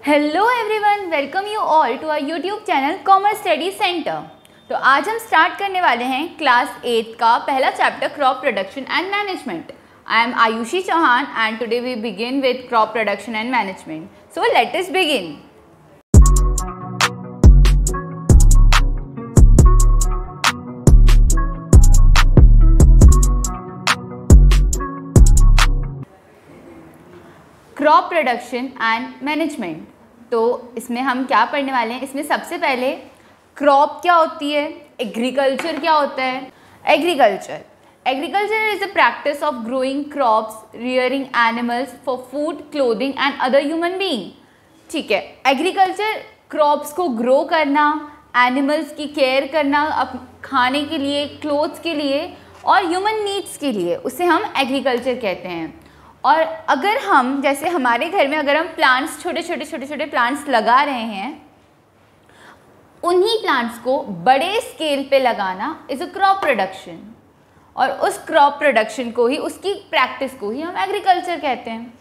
Hello everyone, welcome you all to our YouTube channel commerce study centre. तो आज हम start करने वाले हैं क्लास 8 का पहला chapter crop production and management. I am Ayushi Chauhan and today we begin with crop production and management. So let us begin. Crop production and management. तो इसमें हम क्या पढ़ने वाले हैं? इसमें सबसे पहले क्रॉप क्या होती है, एग्रीकल्चर क्या होता है। Agriculture is the practice of growing crops, rearing animals for food, clothing and other human being. ठीक है, एग्रीकल्चर क्रॉप्स को ग्रो करना, एनिमल्स की केयर करना खाने के लिए, क्लोथ्स के लिए और ह्यूमन नीड्स के लिए, उसे हम एग्रीकल्चर कहते हैं। और अगर हम जैसे हमारे घर में अगर हम प्लांट्स छोटे छोटे प्लांट्स लगा रहे हैं, उन्हीं प्लांट्स को बड़े स्केल पे लगाना इज़ अ क्रॉप प्रोडक्शन। और उस क्रॉप प्रोडक्शन को ही, उसकी प्रैक्टिस को ही हम एग्रीकल्चर कहते हैं।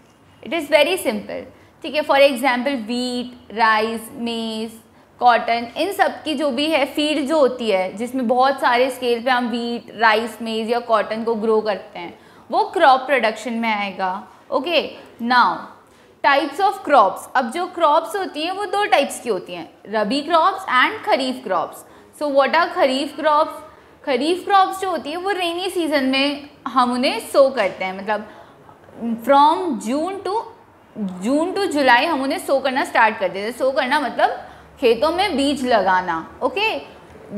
It is very simple. ठीक है, फॉर एग्जांपल वीट, राइस, मेज, कॉटन, इन सब की जो भी है फील्ड जो होती है जिसमें बहुत सारे स्केल पे हम वीट, राइस, मेज या कॉटन को ग्रो करते हैं, वो क्रॉप प्रोडक्शन में आएगा। Okay, now types of crops. अब जो क्रॉप्स होती हैं वो दो टाइप्स की होती हैं, rabi crops and kharif crops. So what are kharif crops? Kharif crops जो होती है वो रेनी सीजन में हम उन्हें सो करते हैं, मतलब फ्रॉम जून टू जुलाई हम उन्हें सो करना स्टार्ट कर देते हैं। सो करना मतलब खेतों में बीज लगाना। ओके,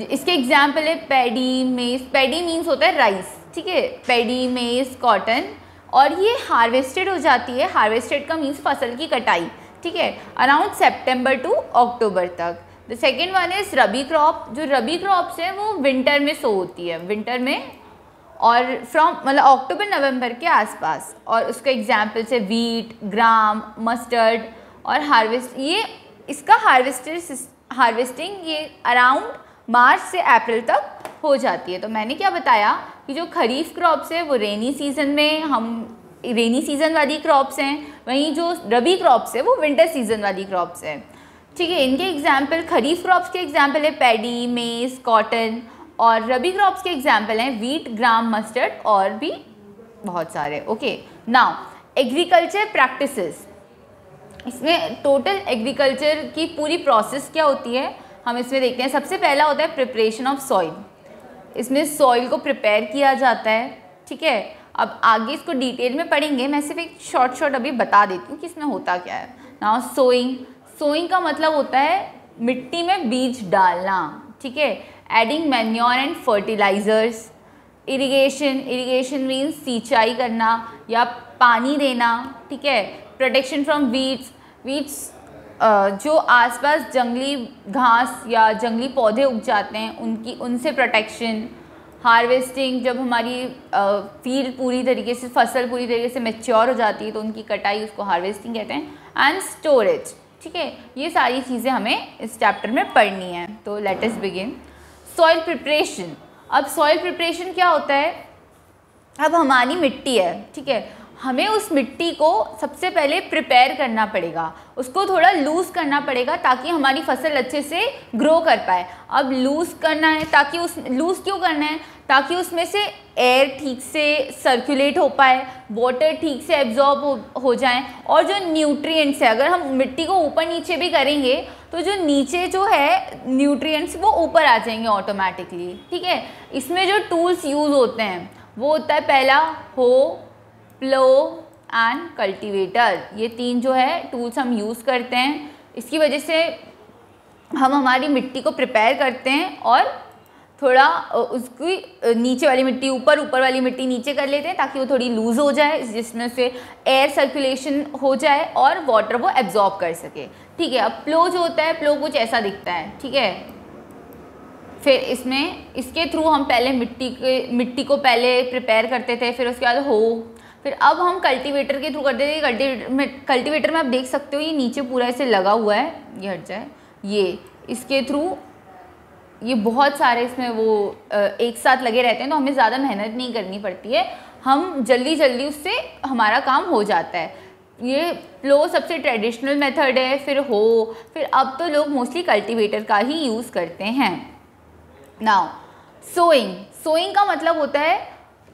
इसके एग्जाम्पल है पैडी, मेज। पैडी मीन्स होता है राइस, ठीक है, पैडी, मेज, कॉटन, और ये हार्वेस्टेड हो जाती है। हार्वेस्टेड का मीन्स फसल की कटाई, ठीक है, अराउंड सितंबर टू अक्टूबर तक। The second one is rabi crop. जो रबी क्रॉप्स है वो विंटर में सो होती है, विंटर में, और फ्रॉम मतलब अक्टूबर नवंबर के आसपास। और उसका एग्जाम्पल्स है वीट, ग्राम, मस्टर्ड। और इसका हार्वेस्टिंग ये अराउंड मार्च से अप्रैल तक हो जाती है। तो मैंने क्या बताया कि जो खरीफ क्रॉप्स है वो रेनी सीजन वाली क्रॉप्स हैं, वहीं जो रबी क्रॉप्स है वो विंटर सीजन वाली क्रॉप्स हैं। ठीक है, इनके एग्जाम्पल, खरीफ क्रॉप्स के एग्जाम्पल है पैडी, मेज, कॉटन, और रबी क्रॉप्स के एग्जाम्पल हैं वीट, ग्राम, मस्टर्ड और भी बहुत सारे। Okay, now agriculture practices. इसमें टोटल एग्रीकल्चर की पूरी प्रोसेस क्या होती है हम इसमें देखते हैं। सबसे पहला होता है प्रिपरेशन ऑफ सॉइल। इसमें सॉइल को प्रिपेयर किया जाता है। ठीक है, अब आगे इसको डिटेल में पढ़ेंगे, मैं सिर्फ एक शॉर्ट अभी बता देती हूँ कि इसमें होता क्या है। नाउ सोइंग का मतलब होता है मिट्टी में बीज डालना। ठीक है, adding manure and fertilisers. Irrigation means सिंचाई करना या पानी देना। ठीक है, प्रोटेक्शन फ्रॉम वीड्स जो आसपास जंगली घास या जंगली पौधे उग जाते हैं उनसे प्रोटेक्शन। हार्वेस्टिंग, जब हमारी फील्ड पूरी तरीके से, फसल पूरी तरीके से मैच्योर हो जाती है तो उनकी कटाई, उसको हार्वेस्टिंग कहते हैं। And storage. ठीक है, ये सारी चीज़ें हमें इस चैप्टर में पढ़नी है। तो late us begin. Soil preparation. अब सॉइल प्रिपरेशन क्या होता है? अब हमारी मिट्टी है, ठीक है, हमें उस मिट्टी को सबसे पहले प्रिपेयर करना पड़ेगा, उसको थोड़ा लूज़ करना पड़ेगा ताकि हमारी फसल अच्छे से ग्रो कर पाए। अब लूज़ करना है, लूज़ क्यों करना है? ताकि उसमें से एयर ठीक से सर्कुलेट हो पाए, वाटर ठीक से एब्जॉर्ब हो जाए, और जो न्यूट्रिएंट्स है, अगर हम मिट्टी को ऊपर नीचे भी करेंगे तो जो नीचे जो है न्यूट्रिएंट्स वो ऊपर आ जाएंगे ऑटोमेटिकली। ठीक है, इसमें जो टूल्स यूज़ होते हैं वो होता है पहला हो, प्लो एंड कल्टीवेटर। ये तीन जो है टूल्स हम यूज़ करते हैं। इसकी वजह से हम हमारी मिट्टी को प्रिपेयर करते हैं और थोड़ा उसकी नीचे वाली मिट्टी ऊपर, ऊपर वाली मिट्टी नीचे कर लेते हैं ताकि वो थोड़ी लूज़ हो जाए, जिसमें से एयर सर्कुलेशन हो जाए और वाटर वो एब्जॉर्ब कर सके। ठीक है, अब प्लो जो होता है, प्लो कुछ ऐसा दिखता है। ठीक है, फिर इसके थ्रू हम पहले मिट्टी को पहले प्रिपेयर करते थे, फिर उसके बाद फिर अब हम कल्टीवेटर के थ्रू करते थे। कल्टीवेटर में आप देख सकते हो ये नीचे पूरा ऐसे लगा हुआ है, ये हट जाए, ये इसके थ्रू ये बहुत सारे इसमें वो एक साथ लगे रहते हैं, तो हमें ज़्यादा मेहनत नहीं करनी पड़ती है, हम जल्दी उससे हमारा काम हो जाता है। ये प्लो सबसे ट्रेडिशनल मेथड है, फिर हो, फिर अब तो लोग मोस्टली कल्टीवेटर का ही यूज़ करते हैं। नाउ सोइंग का मतलब होता है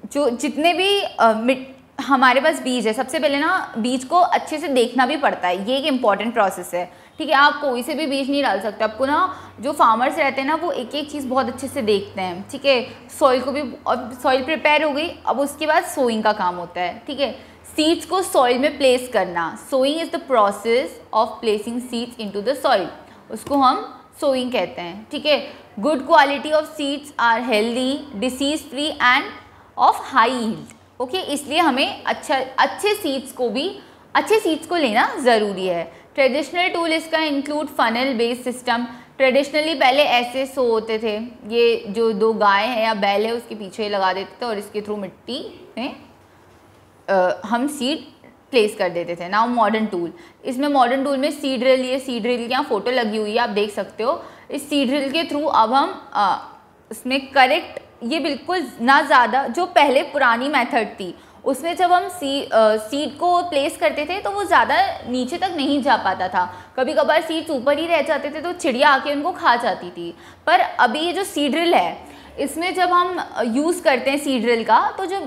जो जितने भी हमारे पास बीज है, सबसे पहले ना बीज को अच्छे से देखना भी पड़ता है, ये एक इम्पॉर्टेंट प्रोसेस है, ठीक है। आप कोई से भी बीज नहीं डाल सकते, आपको ना जो फार्मर्स रहते हैं ना वो एक एक चीज़ बहुत अच्छे से देखते हैं, ठीक है। सॉइल को भी, अब सॉइल प्रिपेयर हो गई, अब उसके बाद सोइंग का काम होता है, ठीक है। सीड्स को सॉइल में प्लेस करना, sowing is the process of placing seeds into the soil, उसको हम सोइंग कहते हैं, ठीक है। Good quality of seeds are healthy, disease free and of high yield, okay. इसलिए हमें अच्छे सीड्स को लेना ज़रूरी है। ट्रेडिशनल टूल इसका include funnel based system. Traditionally पहले ऐसे सो होते थे, ये जो दो गाय है या बैल है उसके पीछे लगा देते थे और इसके थ्रू मिट्टी में हम सीड प्लेस कर देते थे। नाउ मॉडर्न टूल, इसमें मॉडर्न टूल में सीड ड्रिल, ये सीड ड्रिल की यहाँ फोटो लगी हुई है, आप देख सकते हो। इस सीड ड्रिल के थ्रू अब हम इसमें करेक्ट, ये बिल्कुल ना ज़्यादा, जो पहले पुरानी मेथड थी उसमें जब हम सीड को प्लेस करते थे तो वो ज़्यादा नीचे तक नहीं जा पाता था, कभी कभार सीड्स ऊपर ही रह जाते थे तो चिड़िया आके उनको खा जाती थी। पर अभी ये जो सीड ड्रिल है, इसमें जब हम यूज़ करते हैं सीड ड्रिल का, तो जो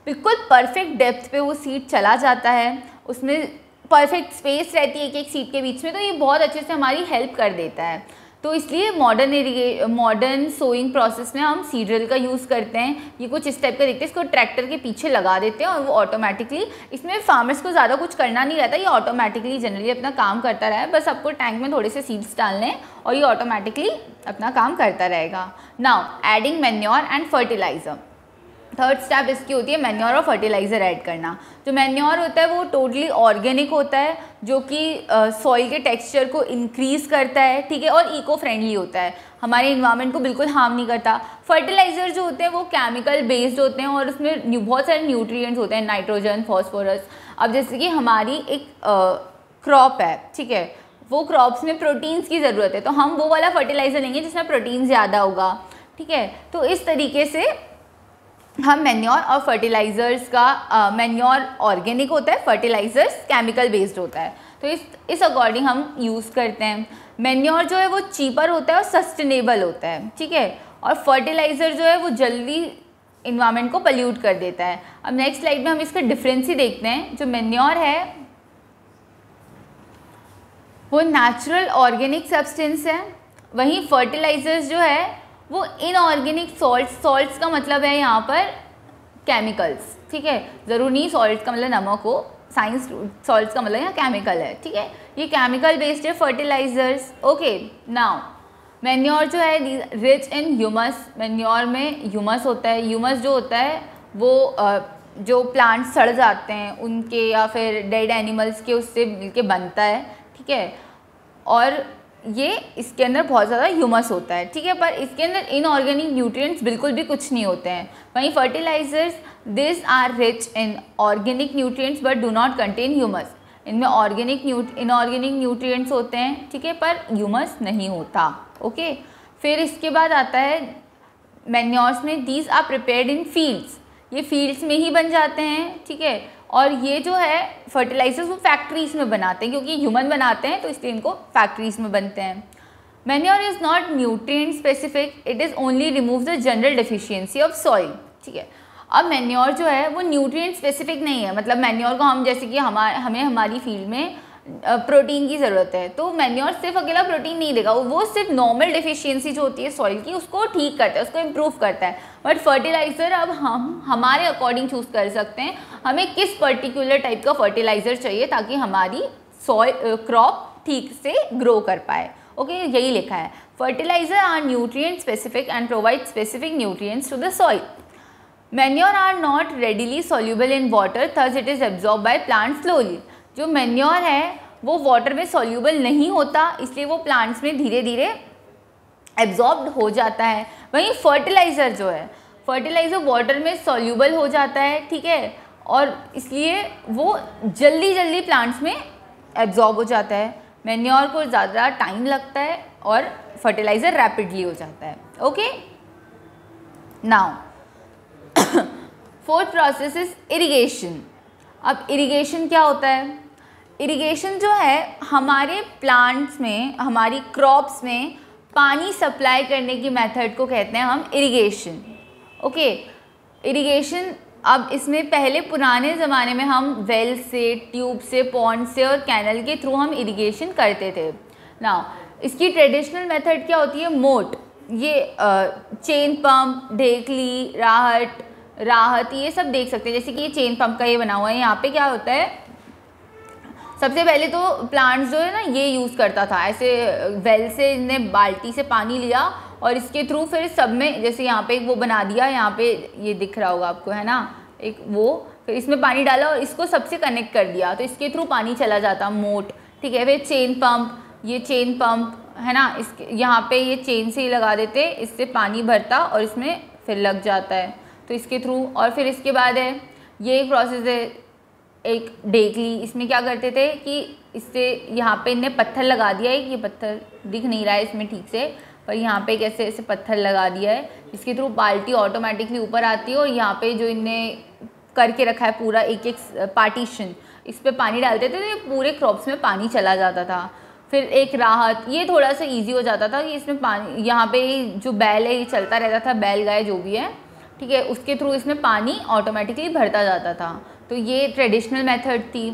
बिल्कुल परफेक्ट डेप्थ पे वो सीड चला जाता है, उसमें परफेक्ट स्पेस रहती है एक एक सीड के बीच में, तो ये बहुत अच्छे से हमारी हेल्प कर देता है। तो इसलिए मॉडर्न सोइंग प्रोसेस में हम सीड ड्रिल का यूज़ करते हैं। ये कुछ इस टाइप का दिखते हैं, इसको ट्रैक्टर के पीछे लगा देते हैं और वो ऑटोमेटिकली, इसमें फार्मर्स को ज़्यादा कुछ करना नहीं रहता, ये ऑटोमेटिकली जनरली अपना काम करता रहा है, बस आपको टैंक में थोड़े से सीड्स डालने हैं और ये ऑटोमेटिकली अपना काम करता रहेगा। Now adding manure and fertiliser, third step इसकी होती है मैन्योर और फर्टिलाइज़र ऐड करना। जो मैन्योर होता है वो टोटली ऑर्गेनिक होता है, जो कि सॉइल के टेक्सचर को इंक्रीज़ करता है, ठीक है, और इको फ्रेंडली होता है, हमारे इन्वायरमेंट को बिल्कुल हार्म नहीं करता। फर्टिलाइज़र जो होते हैं वो केमिकल बेस्ड होते हैं और उसमें बहुत सारे न्यूट्रिएंट्स होते हैं, नाइट्रोजन, फॉस्फोरस। अब जैसे कि हमारी एक क्रॉप है, ठीक है, वो क्रॉप्स में प्रोटीन्स की ज़रूरत है, तो हम वो वाला फर्टिलाइज़र लेंगे जिसमें प्रोटीन ज़्यादा होगा, ठीक है। तो इस तरीके से हम मैन्योर और फर्टिलाइज़र्स का, मैन्योर ऑर्गेनिक होता है, फर्टिलाइज़र्स केमिकल बेस्ड होता है, तो इस अकॉर्डिंग हम यूज़ करते हैं। मैन्योर जो है वो चीपर होता है और सस्टेनेबल होता है, ठीक है, और फर्टिलाइज़र जो है वो जल्दी इन्वायरमेंट को पल्यूट कर देता है। अब नेक्स्ट स्लाइड में हम इसका डिफरेंस ही देखते हैं। जो मैन्योर है वो नेचुरल ऑर्गेनिक सब्सटेंस है, वहीं फर्टिलाइज़र्स जो है वो इनऑर्गेनिक सॉल्ट्स का मतलब है यहाँ पर केमिकल्स, ठीक है, ज़रूर नहीं सॉल्ट्स का मतलब नमक हो, साइंस सॉल्ट्स का मतलब यहाँ केमिकल है, ठीक है, ये केमिकल बेस्ड है फर्टिलाइज़र्स, ओके। नाउ मैन्योर जो है रिच इन ह्यूमस, मैन्योर में ह्यूमस होता है, ह्यूमस जो होता है वो जो प्लांट सड़ जाते हैं उनके या फिर डेड एनिमल्स के उससे मिलके बनता है, ठीक है, और ये इसके अंदर बहुत ज़्यादा ह्यूमस होता है, ठीक है, पर इसके अंदर इनऑर्गेनिक न्यूट्रिएंट्स बिल्कुल भी कुछ नहीं होते हैं। वहीं fertilisers this are rich in organic nutrients but do not contain humus, इनमें इनऑर्गेनिक न्यूट्रिएंट्स होते हैं, ठीक है, पर ह्यूमस नहीं होता, ओके। फिर इसके बाद आता है मैन्योर्स में these are prepared in fields, ये फील्ड्स में ही बन जाते हैं, ठीक है, और ये जो है फर्टिलाइजर्स वो फैक्ट्रीज़ में बनाते हैं, क्योंकि ह्यूमन बनाते हैं तो इसलिए इनको फैक्ट्रीज़ में बनते हैं। Manure is not nutrient specific, it is only remove the general deficiency of soil, ठीक है। अब मैन्योर जो है वो न्यूट्रिएंट स्पेसिफिक नहीं है, मतलब मैन्योर को हम जैसे कि हमें हमारी फील्ड में प्रोटीन की ज़रूरत है, तो मैन्योर सिर्फ अकेला प्रोटीन नहीं देगा, वो सिर्फ नॉर्मल डेफिशिएंसी जो होती है सॉइल की उसको ठीक करता है, उसको इम्प्रूव करता है। बट फर्टिलाइज़र अब हम हमारे अकॉर्डिंग चूज़ कर सकते हैं हमें किस पर्टिकुलर टाइप का फर्टिलाइज़र चाहिए ताकि हमारी सॉइल क्रॉप ठीक से ग्रो कर पाए, ओके, यही लिखा है। Fertiliser are nutrient specific and provide specific nutrients to the soil. Manure are not readily soluble in water, thus it is absorb by plant slowly. जो मैन्योर है वो वाटर में सॉल्यूबल नहीं होता, इसलिए वो प्लांट्स में धीरे धीरे एब्जॉर्ब्ड हो जाता है। वहीं फर्टिलाइज़र जो है, फर्टिलाइज़र वाटर में सॉल्यूबल हो जाता है, ठीक है, और इसलिए वो जल्दी प्लांट्स में एब्जॉर्ब हो जाता है। मैन्योर को ज़्यादा टाइम लगता है और फर्टिलाइज़र रैपिडली हो जाता है, okay. Now fourth process is irrigation. अब इरिगेशन क्या होता है? इरिगेशन जो है हमारे प्लांट्स में, हमारी क्रॉप्स में पानी सप्लाई करने की मेथड को कहते हैं हम इरिगेशन। ओके, इरिगेशन, अब इसमें पहले पुराने ज़माने में हम वेल से, ट्यूब से, पॉन्ड से और कैनल के थ्रू हम इरिगेशन करते थे। नाउ इसकी ट्रेडिशनल मेथड क्या होती है? मोट, ये चेन पंप, ढेकली, राहत ये सब देख सकते हैं। जैसे कि ये चेन पंप का ये बना हुआ है। यहाँ पे क्या होता है, सबसे पहले तो प्लांट्स जो है ना ये यूज़ करता था, ऐसे वेल से इनने बाल्टी से पानी लिया और इसके थ्रू फिर सब में, जैसे यहाँ पे एक वो बना दिया, यहाँ पे ये दिख रहा होगा आपको, है ना, एक वो, फिर इसमें पानी डाला और इसको सबसे कनेक्ट कर दिया, तो इसके थ्रू पानी चला जाता, मोट। ठीक है, फिर चेन पंप, ये चेन पंप है ना, इसके यहाँ पे ये चेन से ही लगा देते, इससे पानी भरता और इसमें फिर लग जाता है, तो इसके थ्रू। और फिर इसके बाद है ये एक प्रोसेस है, एक ढेकली, इसमें क्या करते थे कि इससे यहाँ पे इनने पत्थर लगा दिया है, ये पत्थर दिख नहीं रहा है इसमें ठीक से, पर यहाँ पे कैसे ऐसे पत्थर लगा दिया है, इसके थ्रू बाल्टी ऑटोमेटिकली ऊपर आती है और यहाँ पे जो इनने करके रखा है पूरा एक एक पार्टीशन, इस पर पानी डालते थे तो ये पूरे क्रॉप्स में पानी चला जाता था। फिर एक राहत, ये थोड़ा सा ईजी हो जाता था कि इसमें पानी, यहाँ पे जो बैल है ये चलता रहता था, बैल गाय जो भी है, ठीक है, उसके थ्रू इसमें पानी ऑटोमेटिकली भरता जाता था। तो ये ट्रेडिशनल मेथड थी।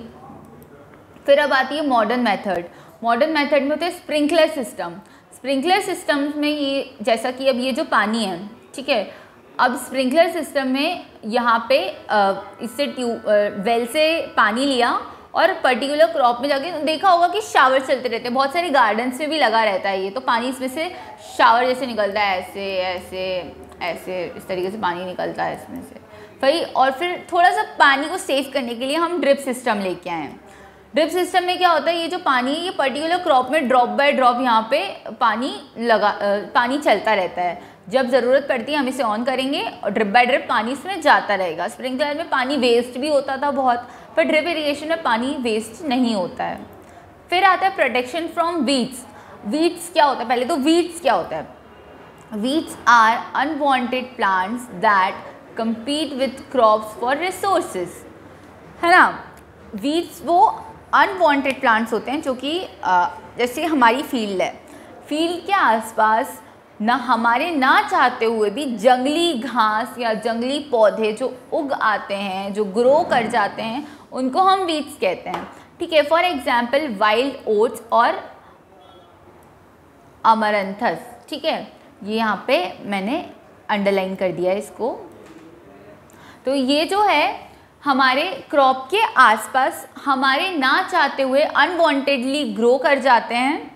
फिर अब आती है मॉडर्न मेथड। मॉडर्न मेथड में होता है स्प्रिंकलर सिस्टम। स्प्रिंकलर सिस्टम में ये, जैसा कि अब ये जो पानी है, ठीक है, अब स्प्रिंकलर सिस्टम में यहाँ पे इससे वेल से पानी लिया और पर्टिकुलर क्रॉप में जाके देखा होगा कि शावर चलते रहते हैं, बहुत सारे गार्डन्स में भी लगा रहता है ये, तो पानी इसमें से शावर जैसे निकलता है, ऐसे ऐसे ऐसे इस तरीके से पानी निकलता है इसमें से भाई। और फिर थोड़ा सा पानी को सेव करने के लिए हम ड्रिप सिस्टम लेके आए हैं। ड्रिप सिस्टम में क्या होता है, ये जो पानी है ये पर्टिकुलर क्रॉप में ड्रॉप बाय ड्रॉप यहाँ पे पानी चलता रहता है, जब ज़रूरत पड़ती है हम इसे ऑन करेंगे और ड्रिप बाय ड्रिप पानी इसमें जाता रहेगा। स्प्रिंकलर में पानी वेस्ट भी होता था बहुत, पर ड्रिप इरिगेशन में पानी वेस्ट नहीं होता है। फिर आता है प्रोटेक्शन फ्रॉम वीड्स। वीड्स क्या होता है, पहले तो वीड्स क्या होता है? Weeds are unwanted plants that compete with crops for resources, है ना। वीड्स वो अनवांटेड प्लांट्स होते हैं जो कि जैसे हमारी फील्ड है, फील्ड के आसपास ना हमारे ना चाहते हुए भी जंगली घास या जंगली पौधे जो उग आते हैं, जो ग्रो कर जाते हैं, उनको हम वीड्स कहते हैं। ठीक है, फॉर एग्जाम्पल वाइल्ड ओट्स और अमरंथस। ठीक है, ये यहाँ पे मैंने अंडरलाइन कर दिया है इसको। तो ये जो है हमारे क्रॉप के आसपास हमारे ना चाहते हुए अनवांटेडली ग्रो कर जाते हैं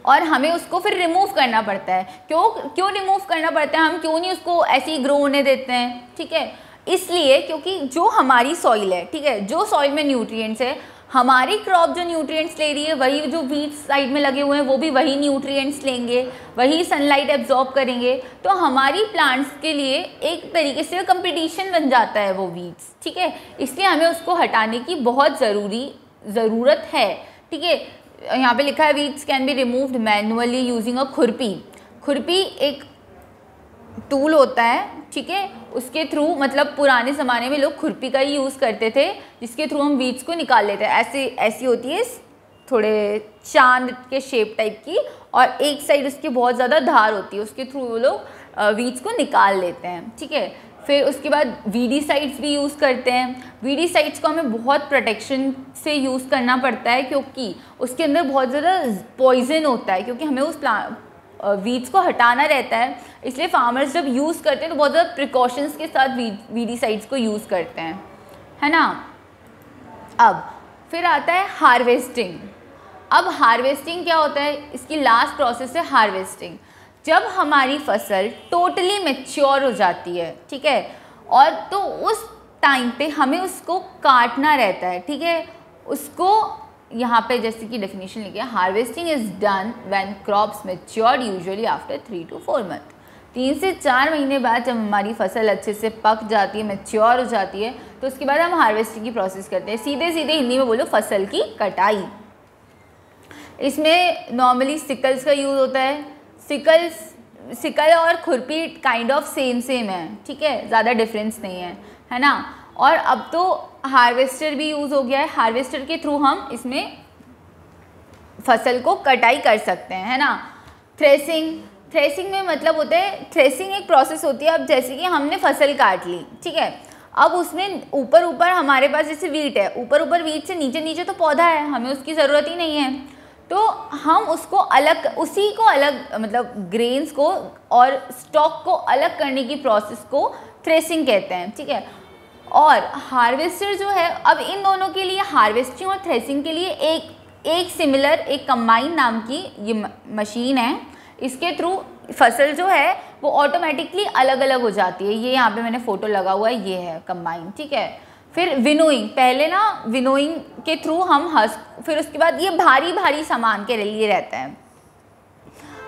और हमें उसको फिर रिमूव करना पड़ता है। क्यों रिमूव करना पड़ता है? हम क्यों नहीं उसको ऐसे ही ग्रो होने देते हैं? ठीक है, इसलिए क्योंकि जो हमारी सॉइल है, ठीक है, जो सॉइल में न्यूट्रिएंट्स है, हमारी क्रॉप जो न्यूट्रिएंट्स ले रही है वही जो वीड्स साइड में लगे हुए हैं वो भी वही न्यूट्रिएंट्स लेंगे, वही सनलाइट एब्जॉर्ब करेंगे, तो हमारी प्लांट्स के लिए एक तरीके से कंपटीशन बन जाता है वो वीड्स। ठीक है, इसलिए हमें उसको हटाने की बहुत ज़रूरत है। ठीक है, यहाँ पे लिखा है weeds can be removed manually using a खुरपी। खुरपी एक टूल होता है, ठीक है, उसके थ्रू, मतलब पुराने ज़माने में लोग खुरपी का ही यूज़ करते थे, जिसके थ्रू हम वीड्स को निकाल लेते हैं। ऐसी होती है थोड़े चांद के शेप टाइप की, और एक साइड उसकी बहुत ज़्यादा धार होती है, उसके थ्रू वो लोग वीड्स को निकाल लेते हैं। ठीक है, फिर उसके बाद वीडीसाइड्स भी यूज़ करते हैं। वीडीसाइड्स को हमें बहुत प्रोटेक्शन से यूज़ करना पड़ता है क्योंकि उसके अंदर बहुत ज़्यादा पॉइजन होता है, क्योंकि हमें उस वीड्स को हटाना रहता है, इसलिए फार्मर्स जब यूज़ करते हैं तो बहुत ज़्यादा प्रिकॉशंस के साथ वीडीसाइड्स को यूज़ करते हैं, है ना। अब फिर आता है हार्वेस्टिंग। अब हार्वेस्टिंग क्या होता है? इसकी लास्ट प्रोसेस है हार्वेस्टिंग। जब हमारी फसल टोटली मैच्योर हो जाती है, ठीक है, और तो उस टाइम पे हमें उसको काटना रहता है। ठीक है, उसको यहाँ पे जैसे कि डेफिनेशन लिखी है, harvesting is done when crops matured usually after 3 to 4 months। 3 से 4 महीने बाद जब हमारी फसल अच्छे से पक जाती है, मैच्योर हो जाती है, तो उसके बाद हम हार्वेस्टिंग की प्रोसेस करते हैं। सीधे सीधे हिंदी में बोलो, फसल की कटाई। इसमें नॉर्मली सिकल्स का यूज़ होता है। सिकल और खुरपी काइंड ऑफ सेम है, ठीक है, ज़्यादा डिफरेंस नहीं है, है ना। और अब तो हार्वेस्टर भी यूज़ हो गया है, हार्वेस्टर के थ्रू हम इसमें फसल को कटाई कर सकते हैं, है ना। थ्रेसिंग में मतलब होता है, थ्रेसिंग एक प्रोसेस होती है। अब जैसे कि हमने फसल काट ली, ठीक है, अब उसमें ऊपर हमारे पास जैसे वीट है, ऊपर वीट से नीचे तो पौधा है, हमें उसकी ज़रूरत ही नहीं है, तो हम उसको उसी को अलग मतलब ग्रेन्स को और स्टॉक को अलग करने की प्रोसेस को थ्रेसिंग कहते हैं, ठीक है। और हार्वेस्टर जो है, अब इन दोनों के लिए, हार्वेस्टिंग और थ्रेसिंग के लिए एक सिमिलर, एक कंबाइन नाम की ये मशीन है। इसके थ्रू फसल जो है वो ऑटोमेटिकली अलग अलग हो जाती है। ये यहाँ पे मैंने फ़ोटो लगा हुआ है, ये है कंबाइन, ठीक है। फिर विनोइंग, पहले ना विनोइंग के थ्रू हम हस्क, फिर उसके बाद ये भारी सामान के लिए रहता है,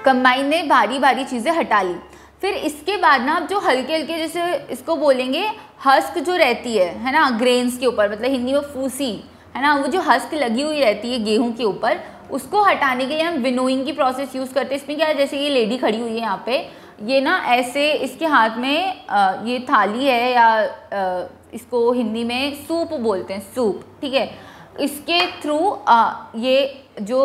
कंबाइन ने भारी चीज़ें हटा ली। फिर इसके बाद ना अब जो हल्के जैसे इसको बोलेंगे हस्क जो रहती है ना, ग्रेन्स के ऊपर, मतलब हिंदी में फूसी, है ना, वो जो हस्क लगी हुई रहती है गेहूं के ऊपर, उसको हटाने के लिए हम विनोइंग की प्रोसेस यूज़ करते हैं। इसमें क्या है, जैसे ये लेडी खड़ी हुई है यहाँ पे, ये ना ऐसे इसके हाथ में ये थाली है, या इसको हिंदी में सूप बोलते हैं, सूप, ठीक है। इसके थ्रू ये जो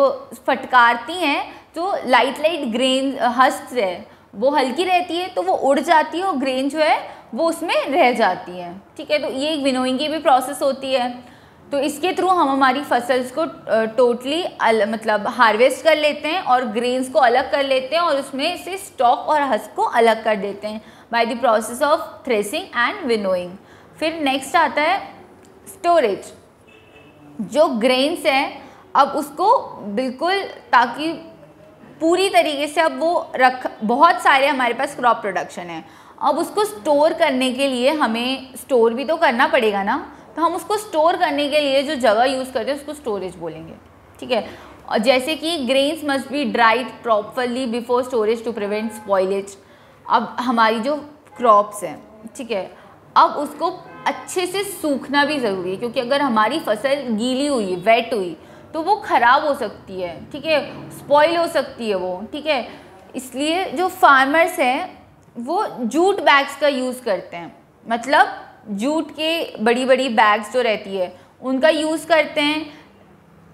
फटकारती हैं, तो लाइट ग्रेन हस्क है वो हल्की रहती है, तो वो उड़ जाती है और ग्रेन जो है वो उसमें रह जाती है, ठीक है। तो ये एक विनोइंग की भी प्रोसेस होती है। तो इसके थ्रू हम हमारी फसल्स को टोटली मतलब हार्वेस्ट कर लेते हैं और ग्रेन्स को अलग कर लेते हैं और उसमें से स्टॉक और हस्क को अलग कर देते हैं by the process of threshing and winnowing. फिर नेक्स्ट आता है स्टोरेज। जो ग्रेन्स हैं, अब उसको बिल्कुल, ताकि पूरी तरीके से अब वो बहुत सारे हमारे पास क्रॉप प्रोडक्शन है, अब उसको स्टोर करने के लिए हमें स्टोर भी तो करना पड़ेगा ना, तो हम उसको स्टोर करने के लिए जो जगह यूज़ करते हैं उसको स्टोरेज बोलेंगे, ठीक है। और जैसे कि grains must be dried properly before storage to prevent spoilage. अब हमारी जो क्रॉप्स हैं, ठीक है, अब उसको अच्छे से सूखना भी ज़रूरी है, क्योंकि अगर हमारी फसल गीली हुई, वेट हुई, तो वो ख़राब हो सकती है, ठीक है, स्पॉइल हो सकती है वो, ठीक है। इसलिए जो फार्मर्स हैं वो जूट बैग्स का यूज़ करते हैं, मतलब जूट के बड़ी बैग्स जो रहती है उनका यूज़ करते हैं,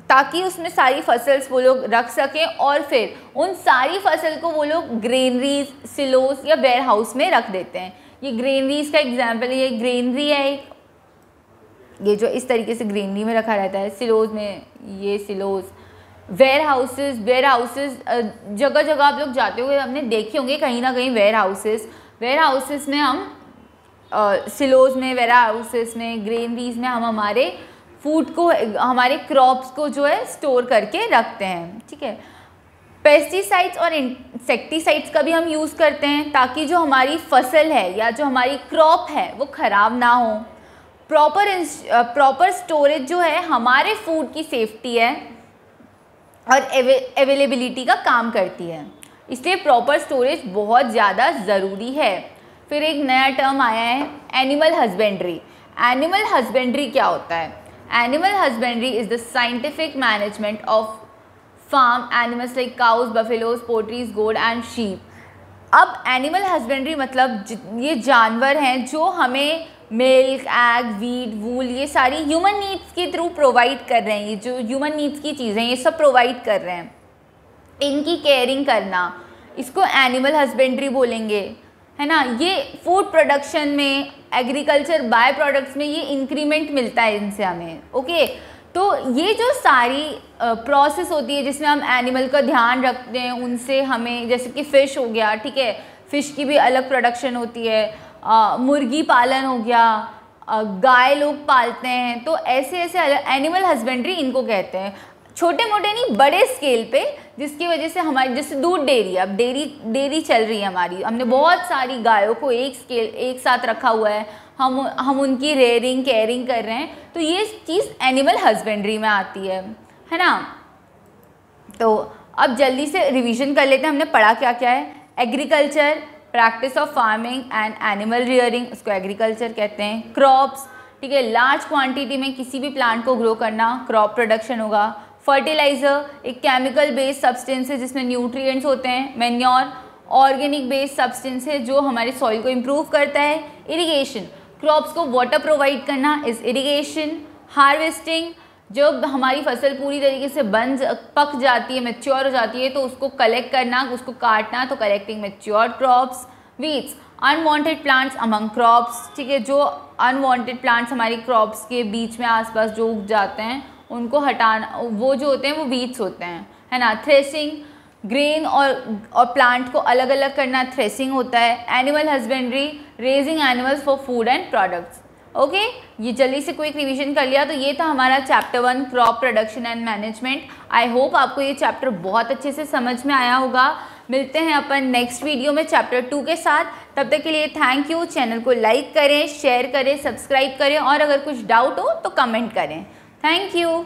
ताकि उसमें सारी फसल्स वो लोग रख सकें और फिर उन सारी फसल को वो लोग ग्रेनरीज, सिलोस या वेयर हाउस में रख देते हैं। ये ग्रेनरीज का एग्जाम्पल है, ये ग्रेनरी है एक, ये जो इस तरीके से ग्रेनरी में रखा रहता है, सिलोज में ये सिलोज, वेयर हाउसेस जगह जगह आप लोग जाते हुए हमने देखे होंगे कहीं ना कहीं वेयर हाउसेस में हम सिलोज में, वेयर हाउसेस में, ग्रेनरीज में हम हमारे फूड को, हमारे क्रॉप्स को जो है स्टोर करके रखते हैं, ठीक है। पेस्टिसाइड्स और इंसेक्टिसाइड्स का भी हम यूज़ करते हैं, ताकि जो हमारी फसल है या जो हमारी क्रॉप है वो ख़राब ना हो। प्रॉपर स्टोरेज जो है हमारे फूड की सेफ्टी है और अवेलेबिलिटी का काम करती है, इसलिए प्रॉपर स्टोरेज बहुत ज़्यादा ज़रूरी है। फिर एक नया टर्म आया है, एनिमल हस्बेंड्री। एनिमल हस्बेंड्री क्या होता है? Animal husbandry is the scientific management of farm animals like cows, buffaloes, poultries, goat and sheep. अब एनिमल हस्बेंड्री मतलब ये जानवर हैं जो हमें मिल्क, एग, वीट, वूल, ये सारी ह्यूमन नीड्स के थ्रू प्रोवाइड कर रहे हैं। ये जो ह्यूमन नीड्स की चीज़ें ये सब प्रोवाइड कर रहे हैं, इनकी केयरिंग करना, इसको एनिमल हस्बेंड्री बोलेंगे, है ना। ये फूड प्रोडक्शन में, एग्रीकल्चर बाय प्रोडक्ट्स में ये इंक्रीमेंट मिलता है इनसे हमें, ओके। तो ये जो सारी प्रोसेस होती है जिसमें हम एनिमल का ध्यान रखते हैं, उनसे हमें, जैसे कि फ़िश हो गया, ठीक है, फ़िश की भी अलग प्रोडक्शन होती है, मुर्गी पालन हो गया, गाय लोग पालते हैं, तो ऐसे अलग एनिमल हस्बेंड्री इनको कहते हैं। छोटे मोटे नहीं, बड़े स्केल पे, जिसकी वजह से हमारी, जैसे दूध डेयरी, अब डेयरी चल रही है हमारी, हमने बहुत सारी गायों को एक साथ रखा हुआ है, हम उनकी रेयरिंग, केयरिंग कर रहे हैं, तो ये चीज़ एनिमल हस्बेंड्री में आती है ना। तो अब जल्दी से रिवीजन कर लेते हैं, हमने पढ़ा क्या क्या है। Agriculture, practice of farming and animal rearing, उसको एग्रीकल्चर कहते हैं। क्रॉप्स, ठीक है, लार्ज क्वांटिटी में किसी भी प्लांट को ग्रो करना, क्रॉप प्रोडक्शन होगा। फर्टिलाइज़र, एक केमिकल बेस्ड सब्सटेंस है जिसमें न्यूट्रिएंट्स होते हैं। मैन्योर, ऑर्गेनिक बेस्ड सब्सटेंस है जो हमारे सॉइल को इम्प्रूव करता है। इरिगेशन, क्रॉप्स को वाटर प्रोवाइड करना इज़ इरिगेशन। हार्वेस्टिंग, जब हमारी फसल पूरी तरीके से पक जाती है, मैच्योर हो जाती है, तो उसको कलेक्ट करना, उसको काटना, तो collecting mature crops. Weeds, unwanted plants among crops, ठीक है, जो अनवांटेड प्लांट्स हमारी क्रॉप्स के बीच में आसपास जो उग जाते हैं उनको हटाना, वो जो होते हैं वो वीड्स होते हैं, है ना। थ्रेसिंग, ग्रेन और प्लांट को अलग अलग करना थ्रेसिंग होता है। Animal husbandry, raising animals for food and products. Okay, ये जल्दी से क्विक रिवीजन कर लिया। तो ये था हमारा chapter 1 crop production and management. I hope आपको ये चैप्टर बहुत अच्छे से समझ में आया होगा। मिलते हैं अपन नेक्स्ट वीडियो में चैप्टर 2 के साथ। तब तक के लिए थैंक यू। चैनल को लाइक करें, शेयर करें, सब्सक्राइब करें और अगर कुछ डाउट हो तो कमेंट करें। Thank you.